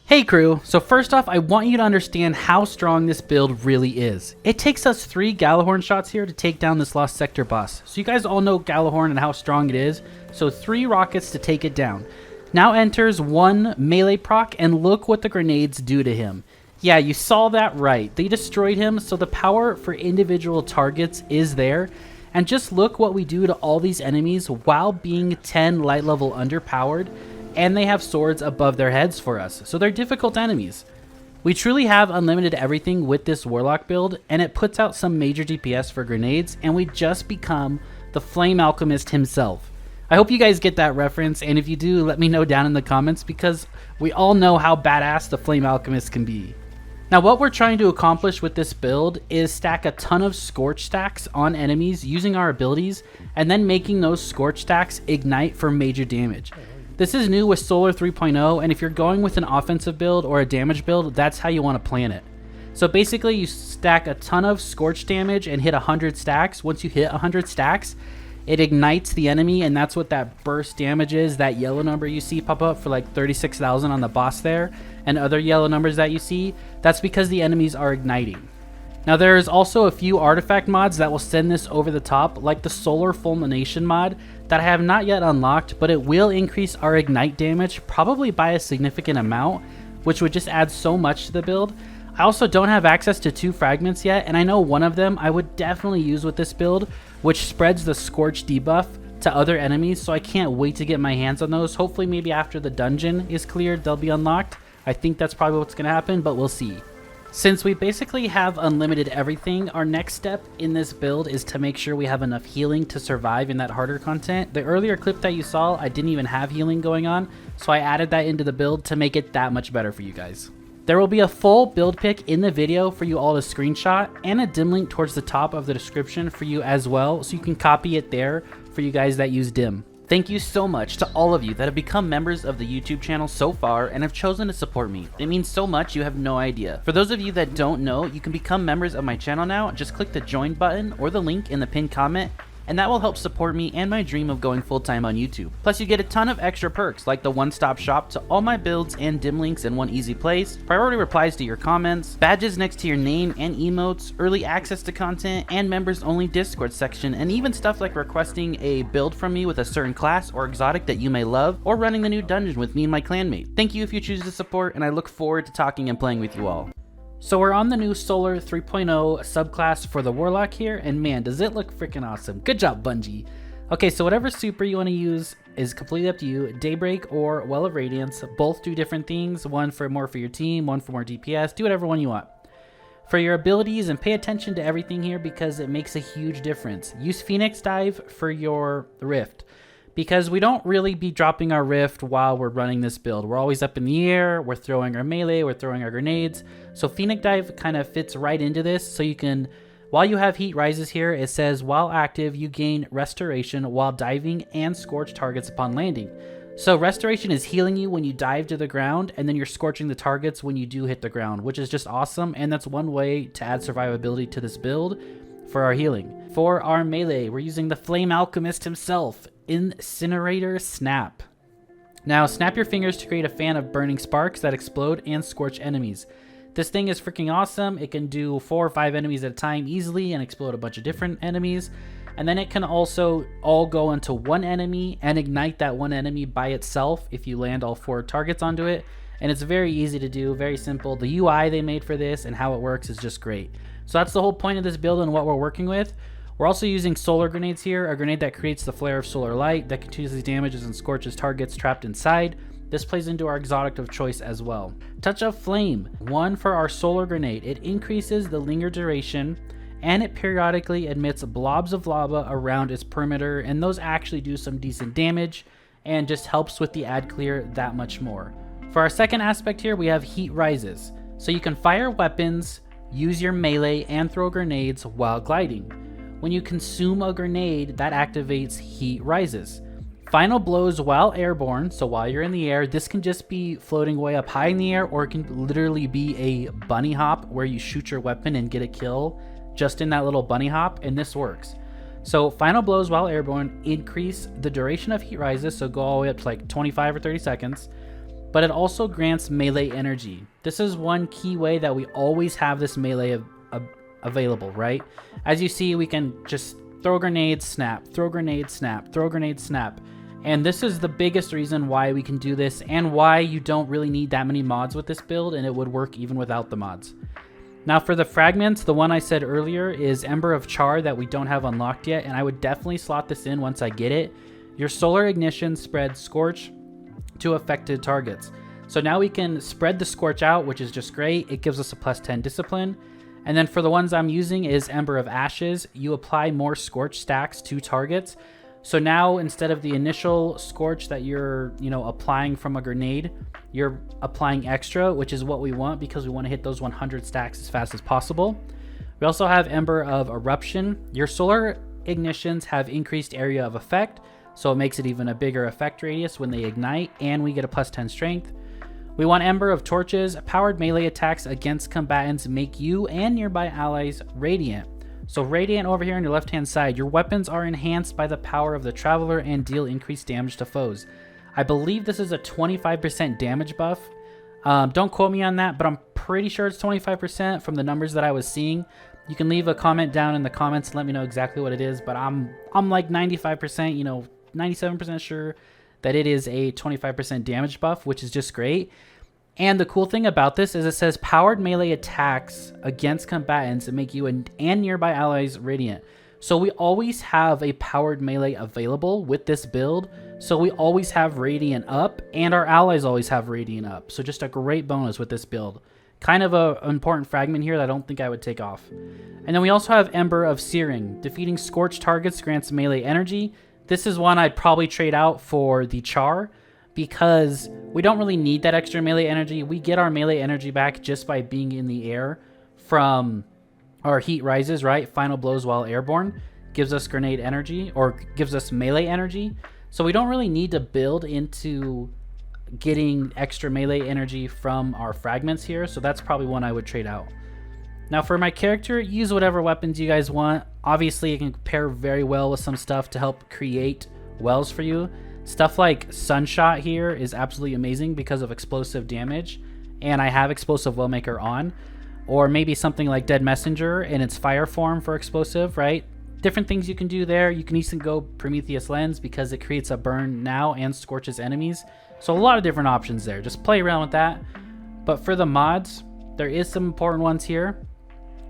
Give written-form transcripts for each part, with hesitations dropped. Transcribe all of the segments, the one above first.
Hey crew, so first off I want you to understand how strong this build really is. It takes us 3 Gallajorn Shots here to take down this Lost Sector boss. So you guys all know Gallajorn and how strong it is, so 3 rockets to take it down. Now enters 1 melee proc and look what the grenades do to him. Yeah, you saw that right, they destroyed him, so the power for individual targets is there. And just look what we do to all these enemies while being 10 light level underpowered. And they have swords above their heads for us, so they're difficult enemies. We truly have unlimited everything with this Warlock build, and it puts out some major DPS for grenades, and we just become the Flame Alchemist himself. I hope you guys get that reference, and if you do, let me know down in the comments, because we all know how badass the Flame Alchemist can be. Now what we're trying to accomplish with this build is stack a ton of Scorch stacks on enemies using our abilities, and then making those Scorch stacks ignite for major damage. This is new with Solar 3.0, and if you're going with an offensive build or a damage build, that's how you want to plan it. So basically you stack a ton of Scorch damage and hit 100 stacks. Once you hit 100 stacks, it ignites the enemy, and that's what that burst damage is, that yellow number you see pop up for like 36,000 on the boss there, and other yellow numbers that you see, that's because the enemies are igniting. Now there's also a few artifact mods that will send this over the top, like the Solar Fulmination mod that I have not yet unlocked, but it will increase our ignite damage probably by a significant amount, which would just add so much to the build. I also don't have access to 2 fragments yet, and I know one of them I would definitely use with this build, which spreads the Scorch debuff to other enemies, so I can't wait to get my hands on those. Hopefully maybe after the dungeon is cleared they'll be unlocked. I think that's probably what's going to happen, but we'll see. Since we basically have unlimited everything, our next step in this build is to make sure we have enough healing to survive in that harder content. The earlier clip that you saw, I didn't even have healing going on, so I added that into the build to make it that much better for you guys. There will be a full build pick in the video for you all to screenshot, and a dim link towards the top of the description for you as well, so you can copy it there for you guys that use dim. Thank you so much to all of you that have become members of the YouTube channel so far and have chosen to support me. It means so much you have no idea. For those of you that don't know, you can become members of my channel now. Just click the join button or the link in the pinned comment, and that will help support me and my dream of going full-time on YouTube. Plus you get a ton of extra perks like the one-stop shop to all my builds and dim links in one easy place, priority replies to your comments, badges next to your name and emotes, early access to content, and members only Discord section, and even stuff like requesting a build from me with a certain class or exotic that you may love, or running the new dungeon with me and my clanmate. Thank you if you choose to support, and I look forward to talking and playing with you all. So we're on the new Solar 3.0 subclass for the Warlock here, and man, does it look freaking awesome. Good job, Bungie. Okay, so whatever super you want to use is completely up to you. Daybreak or Well of Radiance, both do different things. One for more for your team, one for more DPS. Do whatever one you want. For your abilities, and pay attention to everything here because it makes a huge difference. Use Phoenix Dive for your Rift, because we don't really be dropping our Rift while we're running this build. We're always up in the air, we're throwing our melee, we're throwing our grenades. So Phoenix Dive kind of fits right into this, so you can, while you have heat rises here, it says while active you gain restoration while diving and scorch targets upon landing. So restoration is healing you when you dive to the ground, and then you're scorching the targets when you do hit the ground, which is just awesome, and that's one way to add survivability to this build for our healing. For our melee, we're using the Flame Alchemist himself, Incinerator Snap. Now snap your fingers to create a fan of burning sparks that explode and scorch enemies. This thing is freaking awesome. It can do 4 or 5 enemies at a time easily and explode a bunch of different enemies. And then it can also all go into one enemy and ignite that one enemy by itself if you land all 4 targets onto it. And it's very easy to do, very simple. The UI they made for this and how it works is just great. So that's the whole point of this build and what we're working with. We're also using solar grenades here, a grenade that creates the flare of solar light that continuously damages and scorches targets trapped inside. This plays into our exotic of choice as well. Touch of Flame, 1 for our solar grenade. It increases the linger duration, and it periodically emits blobs of lava around its perimeter, and those actually do some decent damage and just helps with the ad clear that much more. For our second aspect here, we have heat rises. So you can fire weapons, use your melee, and throw grenades while gliding. When you consume a grenade, that activates heat rises. Final blows while airborne, so while you're in the air, this can just be floating way up high in the air, or it can literally be a bunny hop where you shoot your weapon and get a kill just in that little bunny hop, and this works. So final blows while airborne increase the duration of heat rises, so go all the way up to like 25 or 30 seconds. but it also grants melee energy. This is one key way that we always have this melee available, right? As you see, we can just throw grenades, snap, throw grenades, snap, throw grenades, snap. And this is the biggest reason why we can do this and why you don't really need that many mods with this build, and it would work even without the mods. Now for the fragments, the one I said earlier is Ember of Char that we don't have unlocked yet, and I would definitely slot this in once I get it. Your solar ignition spreads Scorch to affected targets. So now we can spread the Scorch out, which is just great. It gives us a +10 discipline. And then for the ones I'm using is Ember of Ashes. You apply more Scorch stacks to targets. So now instead of the initial Scorch that you're, applying from a grenade, you're applying extra, which is what we want because we want to hit those 100 stacks as fast as possible. We also have Ember of Eruption. Your solar ignitions have increased area of effect, so it makes it even a bigger effect radius when they ignite, and we get a +10 strength. We want Ember of Torches. Powered melee attacks against combatants make you and nearby allies radiant. So radiant over here on your left hand side, your weapons are enhanced by the power of the Traveler and deal increased damage to foes. I believe this is a 25% damage buff. Don't quote me on that, but I'm pretty sure it's 25% from the numbers that I was seeing. You can leave a comment down in the comments and let me know exactly what it is, but I'm like 95%, 97% sure that it is a 25% damage buff, which is just great. And the cool thing about this is it says powered melee attacks against combatants that make you and nearby allies radiant. So we always have a powered melee available with this build. So we always have radiant up, and our allies always have radiant up. So just a great bonus with this build. Kind of an important fragment here that I don't think I would take off. And then we also have Ember of Searing. Defeating scorched targets grants melee energy. This is one I'd probably trade out for the Char, because we don't really need that extra melee energy. We get our melee energy back just by being in the air from our heat rises, right? Final blows while airborne gives us grenade energy, or gives us melee energy. So we don't really need to build into getting extra melee energy from our fragments here. So that's probably one I would trade out. Now for my character, use whatever weapons you guys want. Obviously it can pair very well with some stuff to help create wells for you. Stuff like Sunshot here is absolutely amazing because of explosive damage, and I have Explosive Wellmaker on. Or maybe something like Dead Messenger in its fire form for explosive, right? Different things you can do there. You can even go Prometheus Lens because it creates a burn now and scorches enemies. So a lot of different options there. Just play around with that. But for the mods, there is some important ones here.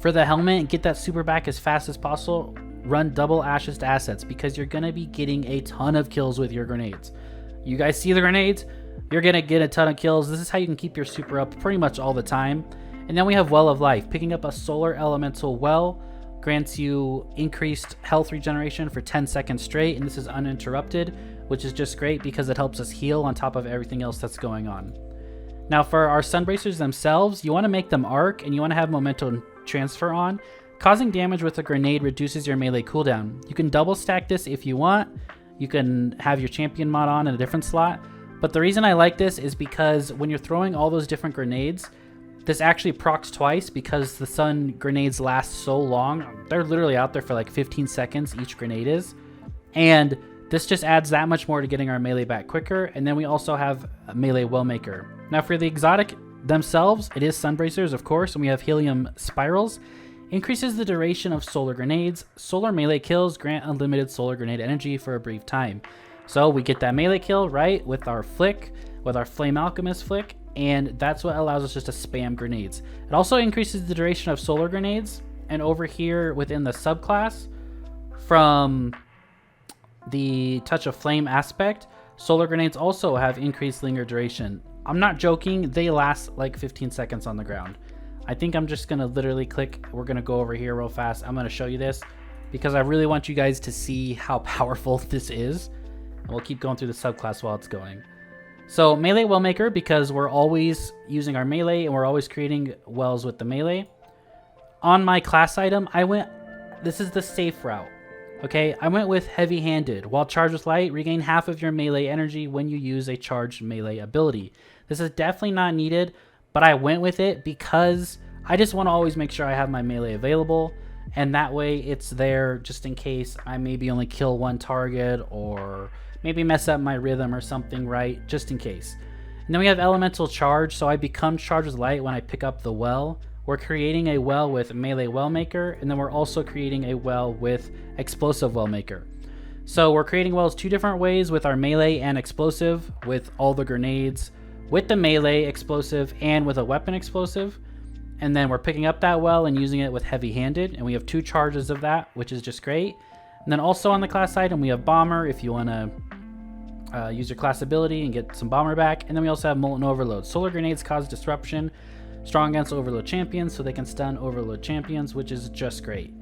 For the helmet, get that super back as fast as possible. Run double Ashes to assets because you're going to be getting a ton of kills with your grenades. You guys see the grenades? You're going to get a ton of kills. This is how you can keep your super up pretty much all the time. And then we have Well of Life. Picking up a solar elemental well grants you increased health regeneration for 10 seconds straight, and this is uninterrupted, which is just great because it helps us heal on top of everything else that's going on. Now for our Sunbracers themselves, you want to make them arc and you want to have momentum transfer on. Causing damage with a grenade reduces your melee cooldown. You can double stack this if you want. You can have your champion mod on in a different slot. But the reason I like this is because when you're throwing all those different grenades, this actually procs twice because the sun grenades last so long. They're literally out there for like 15 seconds each grenade is. And this just adds that much more to getting our melee back quicker. And then we also have a melee Wellmaker. Now for the exotic themselves, it is Sunbracers, of course, and we have Helium Spirals. Increases the duration of solar grenades. Solar melee kills grant unlimited solar grenade energy for a brief time. So we get that melee kill, right, with our flick, with our Flame Alchemist flick, and that's what allows us just to spam grenades. It also increases the duration of solar grenades, and over here within the subclass, from the Touch of Flame aspect, solar grenades also have increased linger duration. I'm not joking, they last like 15 seconds on the ground. I think I'm just going to literally click. We're going to go over here real fast. I'm going to show you this because I really want you guys to see how powerful this is. And we'll keep going through the subclass while it's going. So melee Wellmaker, because we're always using our melee and we're always creating wells with the melee. On my class item, this is the safe route. Okay, I went with Heavy Handed. While charged with light, regain half of your melee energy when you use a charged melee ability. This is definitely not needed, but I went with it because I just want to always make sure I have my melee available, and that way it's there just in case I maybe only kill one target or maybe mess up my rhythm or something, right? Just in case. And then we have elemental charge, so I become charged with light when I pick up the well. We're creating a well with melee well maker, and then we're also creating a well with explosive well maker. So we're creating wells two different ways with our melee and explosive, with all the grenades, with the melee explosive, and with a weapon explosive. And then we're picking up that well and using it with heavy-handed, and we have 2 charges of that, which is just great. And then also on the class item, we have bomber if you want to use your class ability and get some bomber back. And then we also have molten overload. Solar grenades cause disruption, strong against overload champions, so they can stun overload champions, which is just great.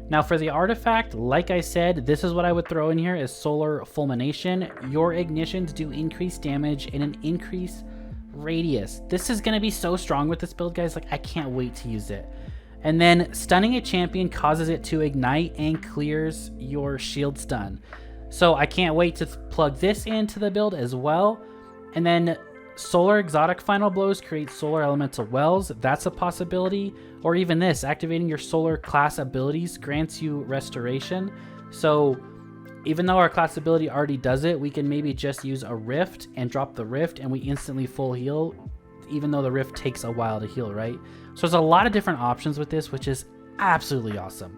Now for the artifact, like I said, this is what I would throw in here is solar fulmination. Your ignitions do increased damage and an increased radius. This is going to be so strong with this build, guys. Like, I can't wait to use it. And then stunning a champion causes it to ignite and clears your shield stun. So I can't wait to plug this into the build as well. And then solar exotic final blows create solar elemental wells. That's a possibility. Or even this, activating your solar class abilities grants you restoration. So even though our class ability already does it, we can maybe just use a rift and drop the rift and we instantly full heal, even though the rift takes a while to heal, right? So there's a lot of different options with this, which is absolutely awesome.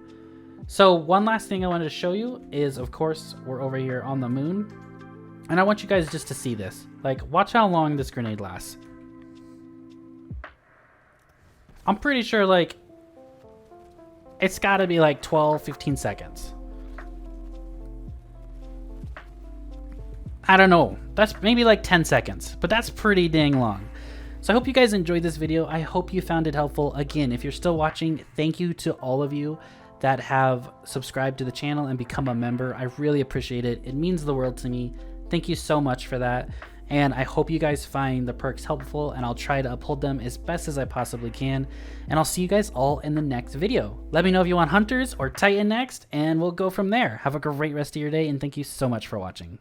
So one last thing I wanted to show you is, of course, we're over here on the moon. And I want you guys just to see this. Like, watch how long this grenade lasts. I'm pretty sure, like, it's got to be like 12, 15 seconds. I don't know. That's maybe like 10 seconds, but that's pretty dang long. So I hope you guys enjoyed this video. I hope you found it helpful. Again, if you're still watching, thank you to all of you that have subscribed to the channel and become a member. I really appreciate it. It means the world to me. Thank you so much for that. And I hope you guys find the perks helpful, and I'll try to uphold them as best as I possibly can. And I'll see you guys all in the next video. Let me know if you want Hunters or Titan next, and we'll go from there. Have a great rest of your day, and thank you so much for watching.